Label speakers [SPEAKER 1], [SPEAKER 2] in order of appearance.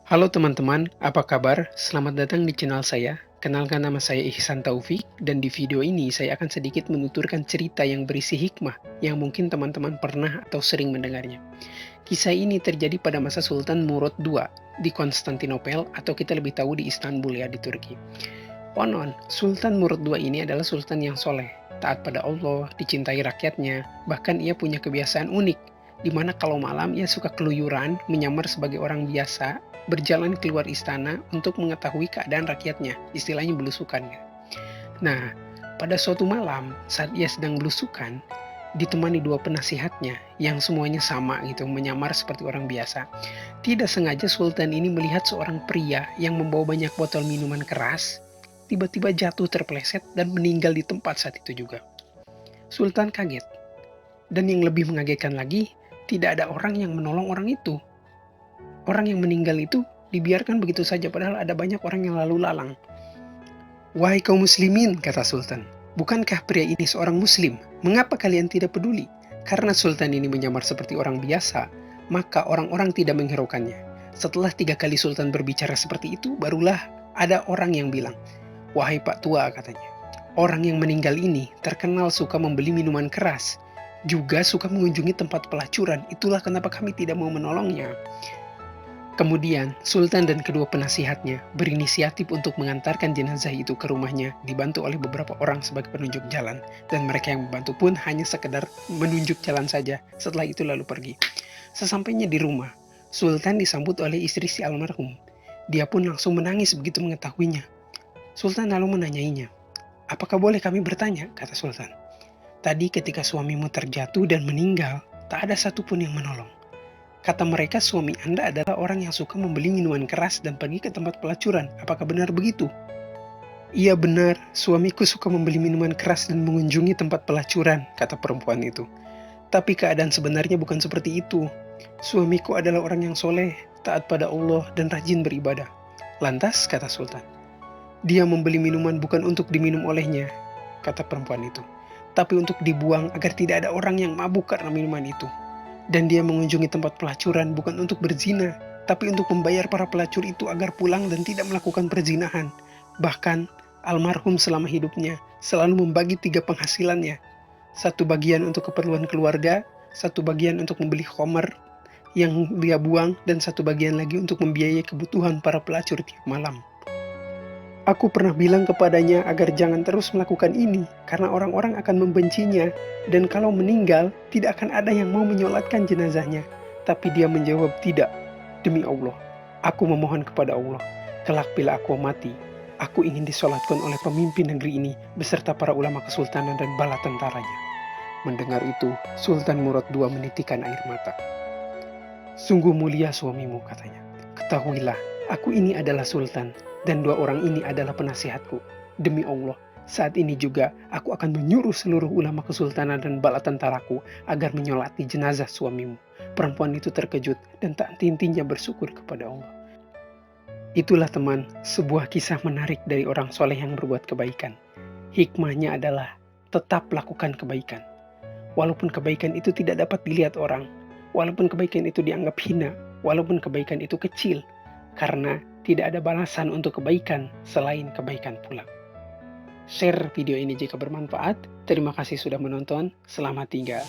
[SPEAKER 1] Halo teman-teman, apa kabar? Selamat datang di channel saya. Kenalkan nama saya Ihsan Taufik, dan di video ini saya akan sedikit menuturkan cerita yang berisi hikmah yang mungkin teman-teman pernah atau sering mendengarnya. Kisah ini terjadi pada masa Sultan Murad II di Konstantinopel, atau kita lebih tahu di Istanbul ya, di Turki. Konon, Sultan Murad II ini adalah sultan yang soleh, taat pada Allah, dicintai rakyatnya, bahkan ia punya kebiasaan unik, di mana kalau malam ia suka keluyuran, menyamar sebagai orang biasa, berjalan keluar istana untuk mengetahui keadaan rakyatnya, istilahnya belusukan ya. Nah, pada suatu malam, saat ia sedang belusukan, ditemani dua penasihatnya yang semuanya sama gitu, menyamar seperti orang biasa. Tidak sengaja Sultan ini melihat seorang pria yang membawa banyak botol minuman keras, tiba-tiba jatuh terpeleset dan meninggal di tempat saat itu juga. Sultan kaget, dan yang lebih mengagetkan lagi, tidak ada orang yang menolong orang itu. Orang yang meninggal itu dibiarkan begitu saja, padahal ada banyak orang yang lalu lalang. "Wahai kaum muslimin," kata Sultan, "bukankah pria ini seorang muslim? Mengapa kalian tidak peduli?" Karena Sultan ini menyamar seperti orang biasa, maka orang-orang tidak menghiraukannya. Setelah 3 kali Sultan berbicara seperti itu, barulah ada orang yang bilang, "Wahai Pak Tua," katanya, "orang yang meninggal ini terkenal suka membeli minuman keras, juga suka mengunjungi tempat pelacuran, itulah kenapa kami tidak mau menolongnya." Kemudian, Sultan dan kedua penasihatnya berinisiatif untuk mengantarkan jenazah itu ke rumahnya, dibantu oleh beberapa orang sebagai penunjuk jalan, dan mereka yang membantu pun hanya sekedar menunjuk jalan saja, setelah itu lalu pergi. Sesampainya di rumah, Sultan disambut oleh istri si almarhum. Dia pun langsung menangis begitu mengetahuinya. Sultan lalu menanyainya, "Apakah boleh kami bertanya?" kata Sultan. "Tadi ketika suamimu terjatuh dan meninggal, tak ada satupun yang menolong. Kata mereka suami Anda adalah orang yang suka membeli minuman keras dan pergi ke tempat pelacuran. Apakah benar begitu?" "Iya benar, suamiku suka membeli minuman keras dan mengunjungi tempat pelacuran," kata perempuan itu. "Tapi keadaan sebenarnya bukan seperti itu. Suamiku adalah orang yang soleh, taat pada Allah, dan rajin beribadah." "Lantas," kata Sultan, "dia membeli minuman bukan untuk diminum olehnya," kata perempuan itu, "tapi untuk dibuang agar tidak ada orang yang mabuk karena minuman itu. Dan dia mengunjungi tempat pelacuran bukan untuk berzina, tapi untuk membayar para pelacur itu agar pulang dan tidak melakukan perzinahan. Bahkan, almarhum selama hidupnya selalu membagi 3 penghasilannya. Satu bagian untuk keperluan keluarga, satu bagian untuk membeli khamar yang dia buang, dan satu bagian lagi untuk membiayai kebutuhan para pelacur tiap malam. Aku pernah bilang kepadanya agar jangan terus melakukan ini, karena orang-orang akan membencinya, dan kalau meninggal, tidak akan ada yang mau menyolatkan jenazahnya. Tapi dia menjawab, 'Tidak, demi Allah, aku memohon kepada Allah, kelak bila aku mati, aku ingin disolatkan oleh pemimpin negeri ini, beserta para ulama kesultanan dan bala tentaranya.' Mendengar itu, Sultan Murad II menitikkan air mata. "Sungguh mulia suamimu," katanya. "Ketahuilah, aku ini adalah sultan, dan 2 orang ini adalah penasihatku. Demi Allah, saat ini juga aku akan menyuruh seluruh ulama kesultanan dan bala tentaraku agar menyolati jenazah suamimu." Perempuan itu terkejut dan tak henti-hentinya bersyukur kepada Allah. Itulah teman, sebuah kisah menarik dari orang soleh yang berbuat kebaikan. Hikmahnya adalah tetap lakukan kebaikan. Walaupun kebaikan itu tidak dapat dilihat orang, walaupun kebaikan itu dianggap hina, walaupun kebaikan itu kecil, karena tidak ada balasan untuk kebaikan selain kebaikan pula. Share video ini jika bermanfaat. Terima kasih sudah menonton. Selamat tinggal.